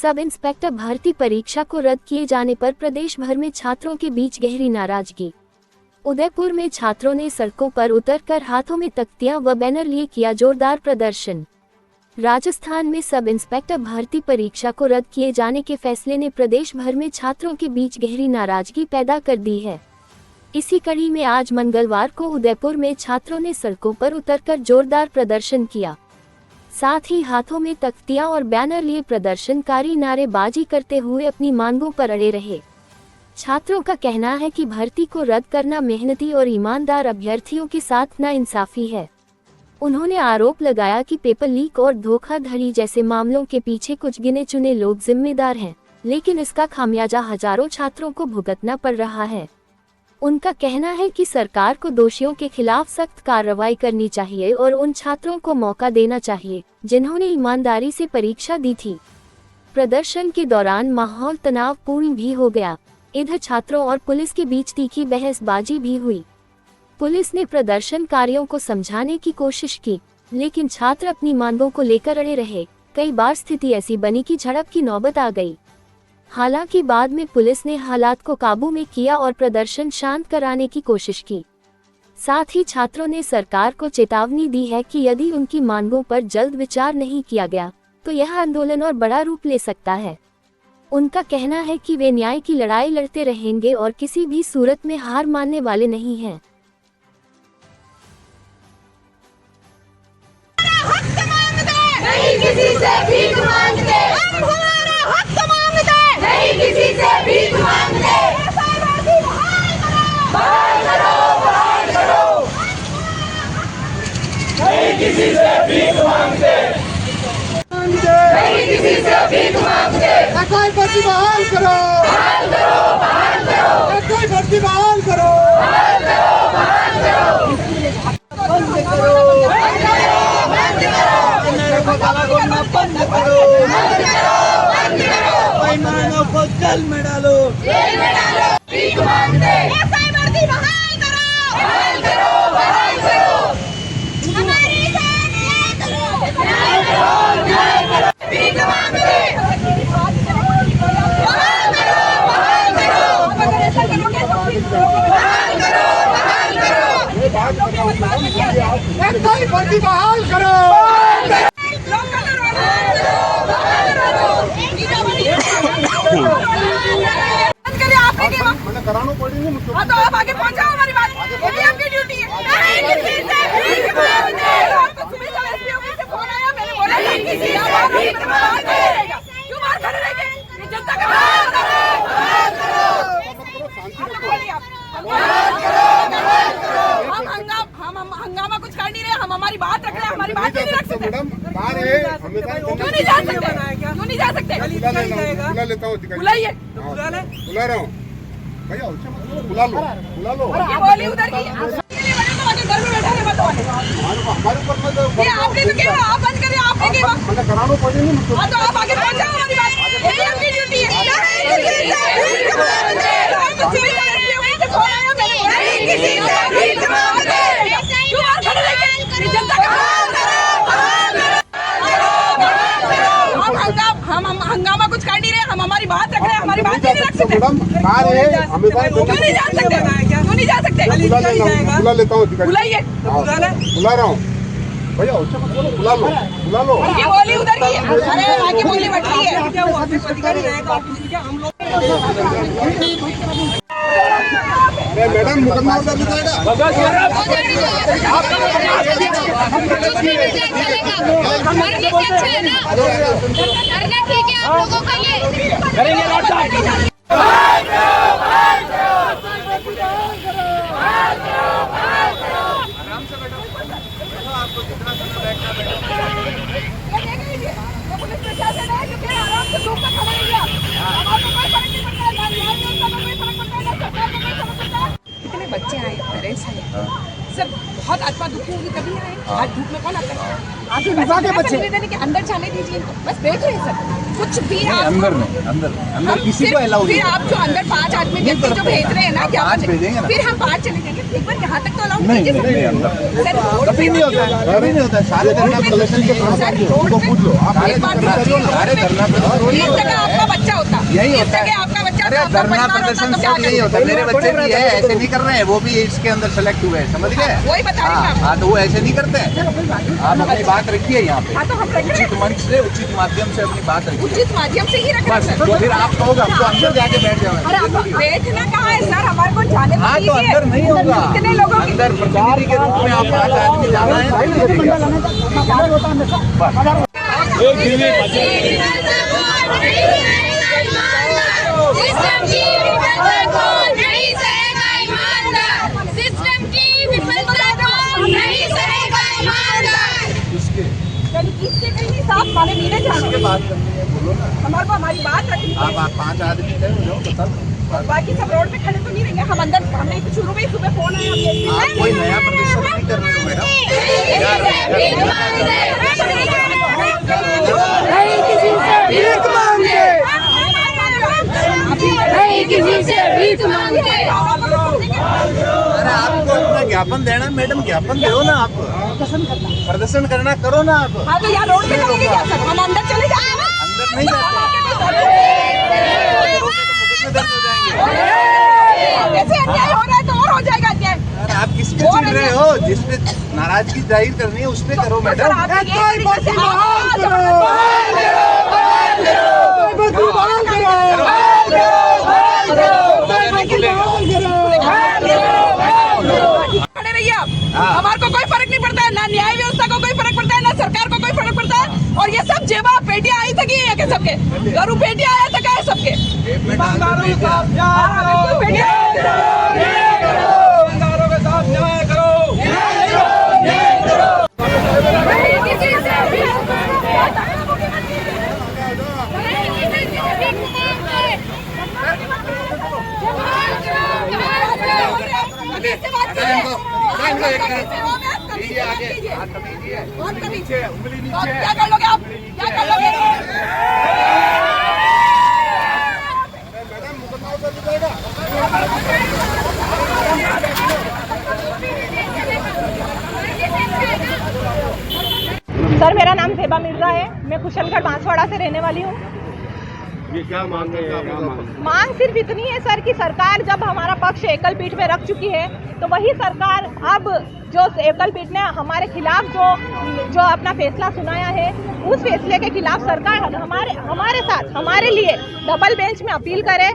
Sub inspector भर्ती परीक्षा को रद्द किए जाने पर प्रदेश भर में छात्रों के बीच गहरी नाराजगी। उदयपुर में छात्रों ने सड़कों पर उतरकर हाथों में तख्तियां व बैनर लिए किया जोरदार प्रदर्शन। राजस्थान में सब इंस्पेक्टर भर्ती परीक्षा को रद्द किए जाने के फैसले ने प्रदेश भर में छात्रों के बीच गहरी नाराजगी पैदा कर दी है। इसी कड़ी में आज मंगलवार को उदयपुर में छात्रों ने सड़कों पर उतरकर जोरदार प्रदर्शन किया। साथ ही हाथों में तख्तियां और बैनर लिए प्रदर्शनकारी नारेबाजी करते हुए अपनी मांगों पर अड़े रहे। छात्रों का कहना है कि भर्ती को रद्द करना मेहनती और ईमानदार अभ्यर्थियों के साथ नाइंसाफी है। उन्होंने आरोप लगाया कि पेपर लीक और धोखाधड़ी जैसे मामलों के पीछे कुछ गिने चुने लोग जिम्मेदार हैं, लेकिन इसका खामियाजा हजारों छात्रों को भुगतना पड़ रहा है। उनका कहना है कि सरकार को दोषियों के खिलाफ सख्त कार्रवाई करनी चाहिए और उन छात्रों को मौका देना चाहिए जिन्होंने ईमानदारी से परीक्षा दी थी। प्रदर्शन के दौरान माहौल तनावपूर्ण भी हो गया। इधर छात्रों और पुलिस के बीच तीखी बहसबाजी भी हुई। पुलिस ने प्रदर्शनकारियों को समझाने की कोशिश की, लेकिन छात्र अपनी मांगों को लेकर अड़े रहे। कई बार स्थिति ऐसी बनी कि झड़प की नौबत आ गई। हालांकि बाद में पुलिस ने हालात को काबू में किया और प्रदर्शन शांत कराने की कोशिश की। साथ ही छात्रों ने सरकार को चेतावनी दी है कि यदि उनकी मांगों पर जल्द विचार नहीं किया गया तो यह आंदोलन और बड़ा रूप ले सकता है। उनका कहना है कि वे न्याय की लड़ाई लड़ते रहेंगे और किसी भी सूरत में हार मानने वाले नहीं हैं। नहीं किसी से भीख मांगते, हम हमारा हक मांगते, नहीं किसी से भीख मांगते। बहाल करो, बहाल करो, नहीं किसी से भीख मांगते, नहीं किसी से भीख मांगते। कोई भर्ती बहाल करो, बहाल करो, बहाल करो, कोई भर्ती बहाल करो, बहाल करो, बहाल करो, बंद करो, बंद करो, बंद करो, बंद करो, बंद करो, बंद करो, बेईमानों को जेल में डालो, जेल में डालो, भीख मांगते, भर्ती बहाल करो, बहाल करो, बहाल करो, हमारे साथ न्याय करो, न्याय करो, न्याय करो, भीख मांगते, बहाल करो, बहाल करो, बहाल करो, बहाल करो, कोई भर्ती बहाल करो, कराना पड़ेगा मुझको। तो आप आगे पहुंचाओ हमारी बात, ये भी आपकी ड्यूटी है। नहीं किसी से भीख मांगते, आपको सुबह जब एसपी ऑफिस से फोन आया, मैंने बोला नहीं किसी से भीख मांगते। क्यों बाहर खड़े रह गए? ये जनता का बहाल करो, बहाल करो, हम हंगामा कुछ कर नहीं रहे, हम हमारी बात रख रहे हैं, हमारी बात नहीं रख सकते। क्यों नहीं जा सकते? क्यों नहीं जा सकते? बुला लेता हूँ, बुलाइए, बुला रहा हूँ भैया, बुला लो, बुला लो। ये बोली उधर की घर में बैठा है, बताओ हमारे ऊपर मत, ये आपने तो किया, आप बंद करिए, आपने किया। मैंने कराना पड़ेगा मुझको। हाँ तो आप आगे पहुंचाओ हमारी बात, यही आपकी ड्यूटी है। नहीं किसी से भीख मांगते, आपको सुबह जब एसपी ऑफिस से फोन आया, मैंने बोला नहीं किसी से भीख मांगते। क्यों बाहर खड़े रह गए? ये जनता का बहाल करो, बहाल करो, बहाल करो, हम हंगामा कुछ कर नहीं रहे, हम हमारी बात रख रहे हैं, हमारी बात नहीं रख सकते। मैडम क्यों नहीं जा सकते? क्यों नहीं जा सकते? बुला लेता हूँ, बुलाइए, बुला रहा हूँ भैया, बुला लो, बुला लो। ये बोली उधर की, अरे आगे बोली बैठ रही है। मैडम मुकदमा उधर कितने बच्चे आए, पेरेंट्स आए, सब बहुत आत्मा दुखी होगी तभी आए। आज धूप में कौन आता है? आपके विभाग के बच्चे निवेदन है कि अंदर जाने दीजिए इनको, बस बैठ रहे सब कुछ भी अंदर नहीं, अंदर किसी को अलाउ नहीं। फिर आप जो अंदर 5 आदमी व्यक्ति जो भेज रहे हैं ना, क्या भेजेंगे ना, फिर हम बाहर चले जाएंगे। एक बार यहाँ तक तो अलाउ नहीं, कभी नहीं होता है, कभी नहीं होता है। सारे धरना प्रदर्शन के पूछ लो, आप सारे धरना होता है। आपका बच्चा अरे आपका धरना परिवार प्रदर्शन होता तो सब क्या नहीं होता, मेरे बच्चे भी है ऐसे नहीं कर रहे हैं, वो भी इसके अंदर सेलेक्ट हुए हैं, समझ गए? वही बता रही हूँ मैं आपको। हाँ, तो वो ऐसे नहीं करते हैं। आप अपनी बात रखिए यहाँ पे, हाँ तो हम रख रहे उचित हैं, मंच से, उचित माध्यम से अपनी बात रखिए। उचित माध्यम से ही रख रहे बस हैं तो फिर आप कहोगे हमको अंदर जाके बैठ जाओ। अरे आप बैठना कहाँ है सर, हमारे को जाने हाँ तो दीजिए। अंदर नहीं होगा, कितने लोगों की अंदर प्रतिनिधि के रूप में आप 5 आदमी जाना है। सिस्टम की विफलता को नहीं सहेगा ईमानदार, सिस्टम की विफलता को नहीं सहेगा ईमानदार। इसके कहीं साफ माने नहीं जाने, किसके बात करनी है बोलो ना। हमारे को हमारी बात रखनी है। आप 5 आदमी थे हो जाओ, बताओ। बाकी सब रोड पे खड़े तो नहीं रहेंगे, हम अंदर, हमने तो शुरू में ही सुबह फोन आया आप कोई नया प्रदर्शन नहीं कर रहे हो मैडम। अरे आपको अपना ज्ञापन देना मैडम, ज्ञापन दो ना आप। प्रदर्शन करना करो ना आप। हाँ तो यहाँ रोड पे चले जा सर, हम अंदर चले जाए अंदर नहीं जाते, कैसे अन्याय हो रहा है तो और हो जाएगा अन्याय। अरे आप किस पे चिढ़ रहे हो? जिस पे नाराजगी जाहिर करनी है उस पे करो सर मैडम। आप ये तरीके से खड़े रहिए आप, हमारे को कोई फर्क नहीं पड़ता है, ना न्याय व्यवस्था को कोई फर्क पड़ता है, ना सरकार को कोई फर्क पड़ता है। और ये सब जेबा पेटियां आई थी कि सबके गरु पेटियां आया था क्या है सबके क्या कर लोगे आप, क्या कर लोगे? सर मेरा नाम सेबा मिर्जा है, मैं कुशलगढ़ बांसवाड़ा से रहने वाली हूँ। ये क्या मांग है? मांग सिर्फ इतनी है सर कि सरकार जब हमारा पक्ष एकल पीठ में रख चुकी है तो वही सरकार अब जो एकल पीठ ने हमारे खिलाफ जो अपना फैसला सुनाया है उस फैसले के खिलाफ सरकार हमारे साथ हमारे लिए डबल बेंच में अपील करे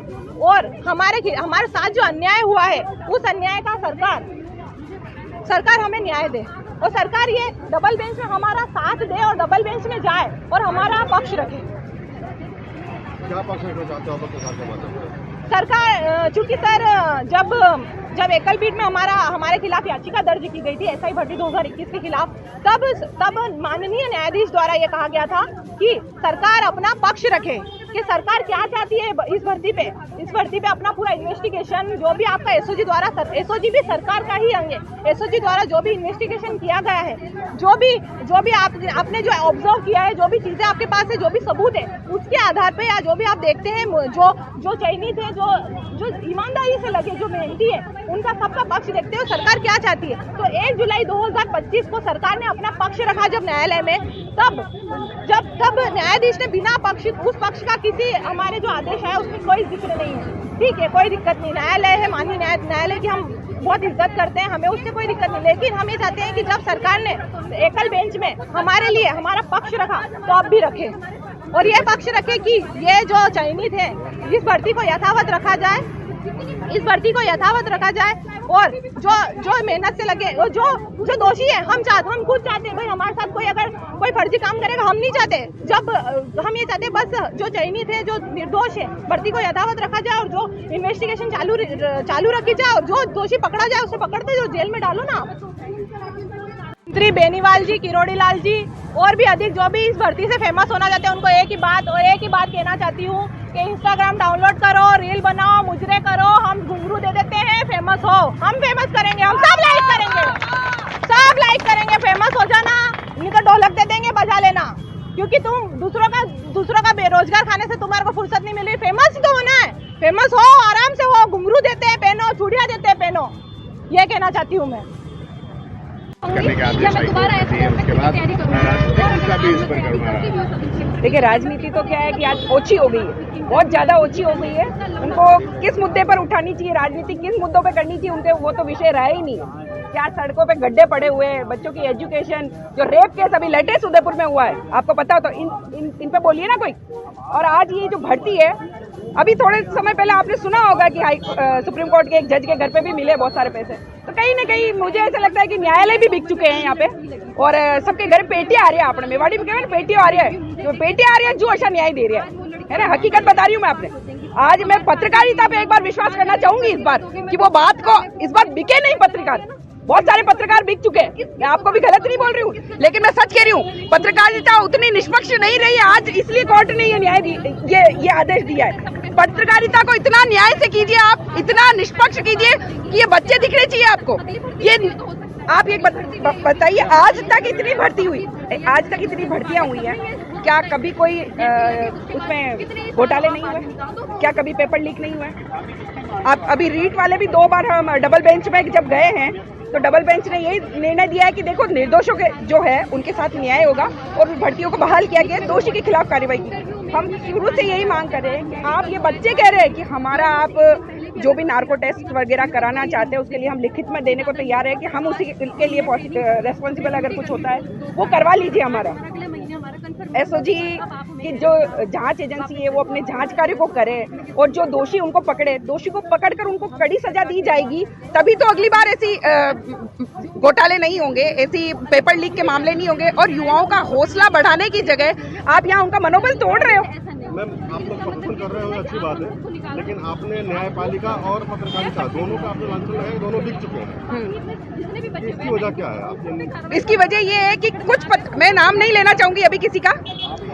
और हमारे साथ जो अन्याय हुआ है उस अन्याय का सरकार हमें न्याय दे और सरकार ये डबल बेंच में हमारा साथ दे और डबल बेंच में जाए और हमारा पक्ष रखे। क्या पक्ष रखना चाहते हो आप सरकार के माध्यम से? सरकार चूंकि सर जब एकल पीठ में हमारे खिलाफ याचिका दर्ज की गई थी एसआई भर्ती 2021 के खिलाफ, तब माननीय न्यायाधीश द्वारा ये कहा गया था कि सरकार अपना पक्ष रखे कि सरकार क्या चाहती है इस भर्ती पे अपना पूरा इन्वेस्टिगेशन जो भी आपका एसओजी भी सरकार का ही अंग है। एसओजी द्वारा जो भी इन्वेस्टिगेशन किया गया है, जो भी आपने जो ऑब्जर्व किया है, जो भी चीजें आपके पास है, जो भी सबूत है, उसके आधार पे या जो भी आप देखते हैं जो चयनित है, जो ईमानदारी से लगे, जो मेहनती है, उनका सबका पक्ष देखते हुए सरकार क्या चाहती है। तो 1 जुलाई 2025 को सरकार ने अपना पक्ष रखा जब न्यायालय में, तब न्यायाधीश ने बिना उस पक्ष का किसी हमारे जो आदेश है उसमें कोई जिक्र नहीं है। ठीक है, कोई दिक्कत नहीं, न्यायालय है, माननीय न्यायालय की हम बहुत इज्जत करते हैं, हमें उससे कोई दिक्कत नहीं। लेकिन हम ये चाहते हैं कि जब सरकार ने एकल बेंच में हमारे लिए हमारा पक्ष रखा तो अब भी रखे और ये पक्ष रखे कि ये जो चयनित है इस भर्ती को यथावत रखा जाए और जो मेहनत से लगे और जो दोषी है हम खुद चाहते हैं भाई हमारे साथ कोई फर्जी काम करेगा, हम नहीं चाहते। जब हम ये चाहते हैं बस जो चयनित है, जो निर्दोष है, भर्ती को यथावत रखा जाए और जो इन्वेस्टिगेशन चालू रखी जाए और जो दोषी पकड़ा जाए उसे पकड़ते जो जेल में डालो ना। मंत्री बेनीवाल जी, किरोड़ी लाल जी और भी अधिक जो भी इस भर्ती से फेमस होना चाहते हैं उनको एक ही बात कहना चाहती हूँ कि इंस्टाग्राम डाउनलोड करो, रील बनाओ, मुजरे करो, हम घुंघरू दे देते हैं, फेमस हो, हम फेमस करेंगे, हम सब लाइक करेंगे, फेमस हो जाना, नहीं तो ढोलक दे देंगे, बजा लेना, क्योंकि तुम दूसरों का बेरोजगार खाने से तुम्हारे को फुर्सत नहीं मिल रही। फेमस तो होना है, फेमस हो, आराम से हो, घुंघरू देते हैं पहनो, चूड़ियां देते हैं पहनो, ये कहना चाहती हूँ मैं। करने के आदेश हाईकोर्ट ने दिए, उसके बाद राजनीतिक का भी इस पर गड़बड़ा। देखिए, राजनीति तो क्या है कि आज ओछी हो गई है, बहुत ज्यादा ओछी हो गई है। उनको किस मुद्दे पर उठानी चाहिए, राजनीति किस मुद्दों पे करनी चाहिए, उनके वो तो विषय रहा ही नहीं। क्या सड़कों पे गड्ढे पड़े हुए हैं, बच्चों की एजुकेशन, जो रेप केस अभी लेटेस्ट उदयपुर में हुआ है, आपको पता हो तो इन पे बोलिए ना कोई। और आज ये जो भर्ती है, अभी थोड़े समय पहले आपने सुना होगा कि सुप्रीम कोर्ट के एक जज के घर पे भी मिले बहुत सारे पैसे। तो कहीं ना कहीं मुझे ऐसा लगता है कि न्यायालय भी बिक चुके हैं यहाँ पे, और सबके घर पेटियां आ रही है। आपने मेवाड़ी में कहना पेटियां आ रही है, जो पेटियां आ रही है जो अच्छा न्याय दे रही है ना। हकीकत बता रही हूँ मैं आपने। आज मैं पत्रकारिता पे एक बार विश्वास करना चाहूंगी इस बार, कि वो बात को इस बार बिके नहीं पत्रकार। बहुत सारे पत्रकार बिक चुके हैं, मैं आपको भी गलत नहीं बोल रही हूँ, लेकिन मैं सच कह रही हूँ, पत्रकारिता उतनी निष्पक्ष नहीं रही है आज, इसलिए कोर्ट ने ये न्याय ये आदेश दिया है। पत्रकारिता को इतना न्याय से कीजिए, आप इतना निष्पक्ष कीजिए कि ये बच्चे दिखने चाहिए आपको। ये आप ये बताइए, आज तक इतनी भर्ती हुई, आज तक इतनी भर्तियां हुई हैं, क्या कभी कोई उसमें घोटाले नहीं हुए? क्या कभी पेपर लीक नहीं हुए? आप अभी रीट वाले भी 2 बार हम डबल बेंच में जब गए हैं, तो डबल बेंच ने यही निर्णय दिया है कि देखो, निर्दोषों के जो है उनके साथ न्याय होगा, और भर्तियों को बहाल किया गया, दोषी के खिलाफ कार्रवाई की। हम शुरू से यही मांग कर रहे हैं कि आप, ये बच्चे कह रहे हैं कि हमारा आप जो भी नार्को टेस्ट वगैरह कराना चाहते हैं उसके लिए हम लिखित में देने को तैयार है, कि हम उसी के लिए रेस्पॉन्सिबल अगर कुछ होता है वो करवा लीजिए। हमारा एसओजी की जो जांच एजेंसी है वो अपने जांच कार्य को करे, और जो दोषी उनको पकड़े, दोषी को पकड़कर उनको कड़ी सजा दी जाएगी, तभी तो अगली बार ऐसी घोटाले नहीं होंगे, ऐसी पेपर लीक के मामले नहीं होंगे। और युवाओं का हौसला बढ़ाने की जगह आप यहाँ उनका मनोबल तोड़ रहे हो। मैम, आप लोग प्रदर्शन कर रहे हो, अच्छी बात है, लेकिन आपने न्यायपालिका और पत्रकारिता दोनों का आपने लांछन लगाया, दोनों बिक चुके हैं। इसकी वजह क्या है आपने? इसकी वजह ये है कि कुछ मैं नाम नहीं लेना चाहूंगी अभी किसी का,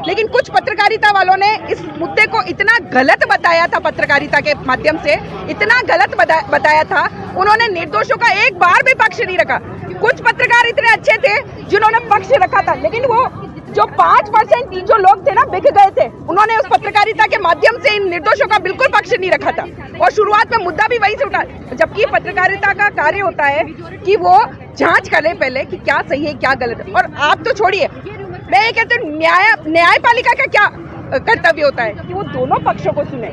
लेकिन कुछ पत्रकारिता वालों ने इस मुद्दे को इतना गलत बताया था, पत्रकारिता के माध्यम से इतना गलत बताया था, उन्होंने निर्दोषों का एक बार भी पक्ष नहीं रखा। कुछ पत्रकार इतने अच्छे थे जिन्होंने पक्ष रखा था, लेकिन वो जो 5% जो लोग थे ना, बिक गए थे, उन्होंने उस पत्रकारिता के माध्यम से इन निर्दोषों का बिल्कुल पक्ष नहीं रखा था, और शुरुआत में मुद्दा भी वहीं से उठा। जबकि पत्रकारिता का कार्य होता है कि वो जांच करे पहले कि क्या सही है क्या गलत है। और आप तो छोड़िए, मैं ये कहती हूँ, न्यायपालिका का क्या कर्तव्य होता है कि वो दोनों पक्षों को सुने।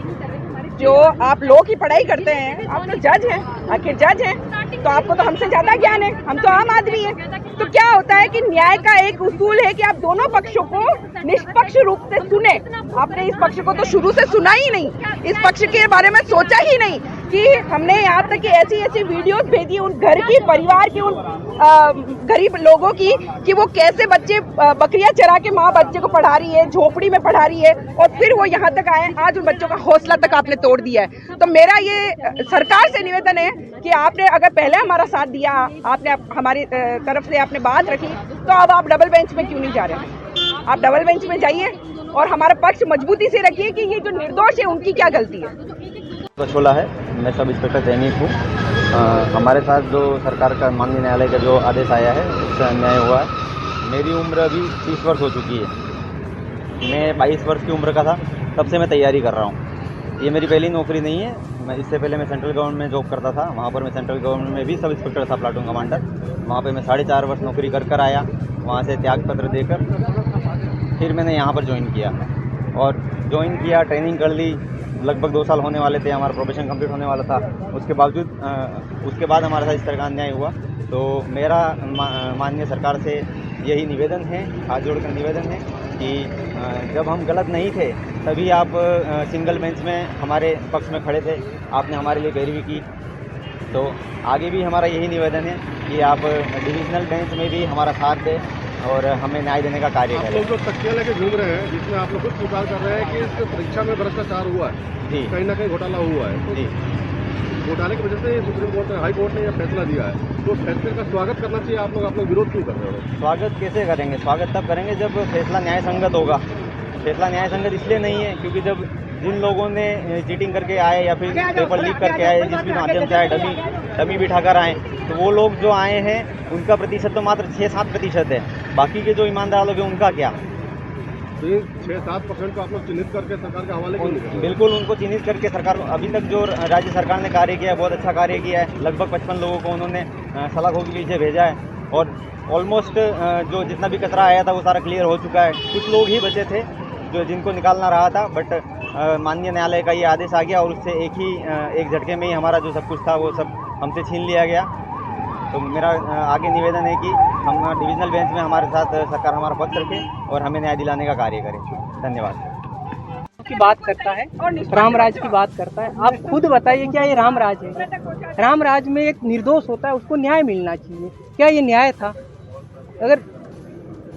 जो आप लॉ की पढ़ाई करते हैं, आप तो जज हैं, आखिर जज हैं, तो आपको तो हमसे ज्यादा ज्ञान है, हम तो आम आदमी हैं। तो क्या होता है कि न्याय का एक उसूल है कि आप दोनों पक्षों को निष्पक्ष रूप से सुने। आपने इस पक्ष को तो शुरू से सुना ही नहीं, इस पक्ष के बारे में सोचा ही नहीं, कि हमने यहाँ तक कि ऐसी वीडियोस भेजी उन घर की, परिवार की, उन गरीब लोगों की, कि वो कैसे बच्चे बकरियां चरा के माँ बच्चे को पढ़ा रही है, झोपड़ी में पढ़ा रही है, और फिर वो यहाँ तक आए। आज उन बच्चों का हौसला तक आपने तोड़ दिया है। तो मेरा ये सरकार से निवेदन है कि आपने अगर पहले हमारा साथ दिया, आपने हमारी तरफ से आपने बात रखी, तो अब आप डबल बेंच में क्यों नहीं जा रहे हैं? आप डबल बेंच में जाइए और हमारा पक्ष मजबूती से रखिए कि ये जो निर्दोष है उनकी क्या गलती है। तो छोला है, मैं सब इंस्पेक्टर तैनीफ हूँ। हमारे साथ जो सरकार का माननीय न्यायालय का जो आदेश आया है उससे अन्याय हुआ है। मेरी उम्र अभी 30 वर्ष हो चुकी है। मैं 22 वर्ष की उम्र का था तब से मैं तैयारी कर रहा हूँ। ये मेरी पहली नौकरी नहीं है। मैं इससे पहले मैं सेंट्रल गवर्नमेंट में जॉब करता था, वहाँ पर मैं सेंट्रल गवर्नमेंट में भी सब इंस्पेक्टर था, प्लाटून कमांडर। वहाँ पे मैं 4.5 वर्ष नौकरी कर आया, वहाँ से त्याग पत्र देकर फिर मैंने यहाँ पर ज्वाइन किया, और ज्वाइन किया, ट्रेनिंग कर ली। लगभग 2 साल होने वाले थे, हमारा प्रोफेशन कंप्लीट होने वाला था। उसके बावजूद उसके बाद हमारे साथ इस तरह का अन्याय हुआ। तो मेरा माननीय सरकार से यही निवेदन है, हाथ जोड़कर निवेदन है कि जब हम गलत नहीं थे तभी आप सिंगल बेंच में हमारे पक्ष में खड़े थे, आपने हमारे लिए पैरवी की। तो आगे भी हमारा यही निवेदन है कि आप डिविजनल बेंच में भी हमारा साथ दें और हमें न्याय देने का कार्य करें। आप लोग जो तकिया लेके घूम रहे हैं, जिसमें आप लोग खुद स्वीकार कर रहे हैं कि इस परीक्षा में भ्रष्टाचार हुआ है, जी, कहीं ना कहीं घोटाला हुआ है, तो जी, घोटाले की वजह से सुप्रीम कोर्ट हाई कोर्ट ने यह फैसला दिया है, तो फैसले का स्वागत करना चाहिए। आप लोग विरोध क्यों कर रहे हो? स्वागत कैसे करेंगे? स्वागत तब करेंगे जब फैसला न्याय संगत होगा। फैसला न्याय संगत इसलिए नहीं है क्योंकि जब जिन लोगों ने चीटिंग करके आए या फिर पेपर लीक करके आए, जिस भी माध्यम से आए, डमी बिठाकर आए, तो वो लोग जो आए हैं उनका प्रतिशत तो मात्र 6-7% है। बाकी के जो ईमानदार लोग हैं उनका क्या? तो 6-7% को आप लोग चिन्हित करके सरकार के हवाले क्यों? बिल्कुल, उनको चिन्हित करके सरकार, अभी तक जो राज्य सरकार ने कार्य किया है बहुत अच्छा कार्य किया है। लगभग 55 लोगों को उन्होंने सलाखों के पीछे भेजा है। और ऑलमोस्ट जो जितना भी कचरा आया था वो सारा क्लियर हो चुका है। कुछ लोग ही बचे थे जो जिनको निकालना रहा था, बट माननीय न्यायालय का ये आदेश आ गया और उससे एक झटके में ही हमारा जो सब कुछ था वो सब हमसे छीन लिया गया। तो मेरा आगे निवेदन है कि हम डिविजनल बेंच में हमारे साथ सरकार हमारा पक्ष रखे और हमें न्याय दिलाने का कार्य करे। धन्यवाद। की बात करता है, राम राज की बात करता है। आप खुद बताइए, क्या ये राम राज है? राम राज में एक निर्दोष होता है, उसको न्याय मिलना चाहिए। क्या ये न्याय था? अगर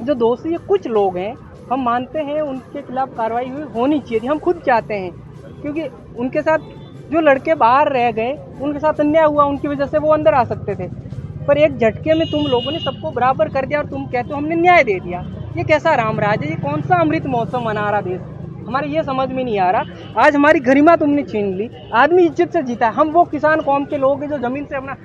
जो दोषी है कुछ लोग हैं, हम मानते हैं उनके खिलाफ कार्रवाई होनी चाहिए थी, हम खुद चाहते हैं, क्योंकि उनके साथ जो लड़के बाहर रह गए उनके साथ अन्याय हुआ, उनकी वजह से वो अंदर आ सकते थे। पर एक झटके में तुम लोगों ने सबको बराबर कर दिया और तुम कहते हो हमने न्याय दे दिया। ये कैसा राम राज है? ये कौन सा अमृत मौसम मना रहा देश? हमारे ये समझ में नहीं आ रहा। आज हमारी गरिमा तुमने छीन ली, आदमी इज्जत से जीता है। हम वो किसान कौम के लोग हैं जो ज़मीन से अपना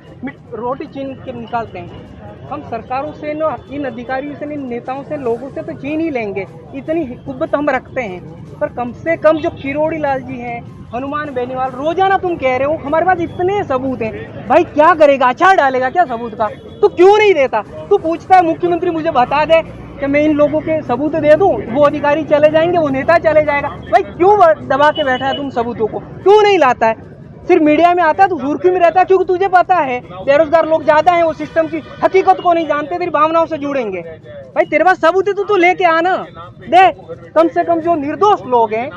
रोटी छीन के निकालते हैं। हम सरकारों से न, इन अधिकारियों से, इन नेताओं से, लोगों से तो छीन ही लेंगे, इतनी कुब्बत हम रखते हैं। पर कम से कम जो किरोड़ी लाल जी हैं, हनुमान बेनीवाल, रोजाना तुम कह रहे हो हमारे पास इतने सबूत हैं। भाई क्या करेगा? अचार डालेगा क्या सबूत का? तू क्यों नहीं देता? तू पूछता है मुख्यमंत्री मुझे बता दे कि मैं इन लोगों के सबूत दे दूं, वो अधिकारी चले जाएंगे, वो नेता चले जाएगा। भाई क्यों दबा के बैठा है तुम सबूतों को? क्यों नहीं लाता है? सिर्फ मीडिया में आता है तो सुर्खी में रहता है, क्योंकि तुझे पता है बेरोजगार लोग ज्यादा हैं, वो सिस्टम की हकीकत को नहीं जानते, तेरी भावनाओं से जुड़ेंगे। भाई तेरे पास सबूत है तो तू लेके आना दे, कम से कम जो निर्दोष लोग हैं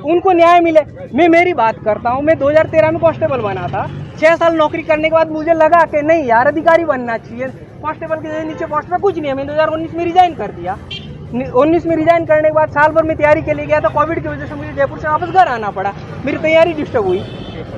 उनको न्याय मिले। मैं मेरी बात करता हूँ, मैं 2013 में कांस्टेबल बना था। 6 साल नौकरी करने के बाद मुझे लगा कि नहीं यार अधिकारी बनना चाहिए, कांस्टेबल के नीचे पोस्ट में कुछ नहीं है। मैंने 2019 में रिजाइन कर दिया। 19 में रिजाइन करने के बाद साल भर में तैयारी के लिए गया था, कोविड की वजह से मुझे जयपुर से वापस घर आना पड़ा, मेरी तैयारी डिस्टर्ब हुई।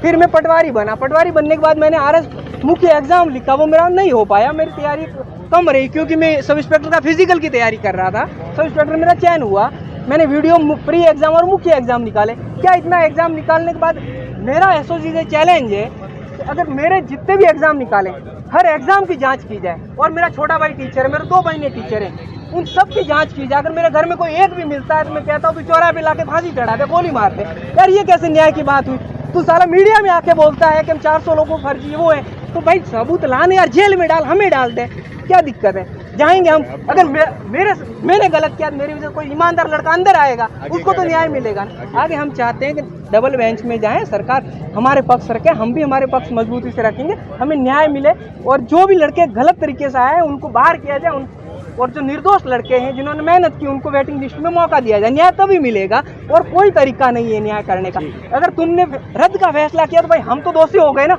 फिर मैं पटवारी बना, पटवारी बनने के बाद मैंने आरएस मुख्य एग्जाम लिखा, वो मेरा नहीं हो पाया, मेरी तैयारी कम रही क्योंकि मैं सब इंस्पेक्टर का फिजिकल की तैयारी कर रहा था। सब इंस्पेक्टर मेरा चयन हुआ, मैंने वीडियो प्री एग्जाम और मुख्य एग्जाम निकाले। क्या इतना एग्जाम निकालने के बाद मेरा एसओजी से चैलेंज है कि अगर मेरे जितने भी एग्जाम निकाले हर एग्जाम की जांच की जाए। और मेरा छोटा भाई टीचर है, मेरे 2 बहनें टीचर हैं, उन सब की जांच की जाए। अगर मेरे घर में कोई एक भी मिलता है तो मैं कहता हूँ तू चौराहे पे लाके फांसी चढ़ा दे, गोली मार दे। यार ये कैसे न्याय की बात हुई? तू साला मीडिया में आके बोलता है कि हम 400 लोगों को फर्जी वो है, तो भाई सबूत लाने यार, जेल में डाल, हमें डाल दे, क्या दिक्कत है? जाएंगे हम। अगर मैंने गलत किया, मेरी वजह से कोई ईमानदार लड़का अंदर आएगा, उसको तो न्याय मिलेगा ना। आगे हम चाहते हैं कि डबल बेंच में जाएं, सरकार हमारे पक्ष रखे, हम भी हमारे पक्ष मजबूती से रखेंगे, हमें न्याय मिले। और जो भी लड़के गलत तरीके से आए उनको बाहर किया जाए, और जो निर्दोष लड़के हैं जिन्होंने मेहनत की उनको वेटिंग लिस्ट में मौका दिया जाए। न्याय तभी मिलेगा, और कोई तरीका नहीं है न्याय करने का। अगर तुमने रद्द का फैसला किया तो भाई हम तो दोषी हो गए ना।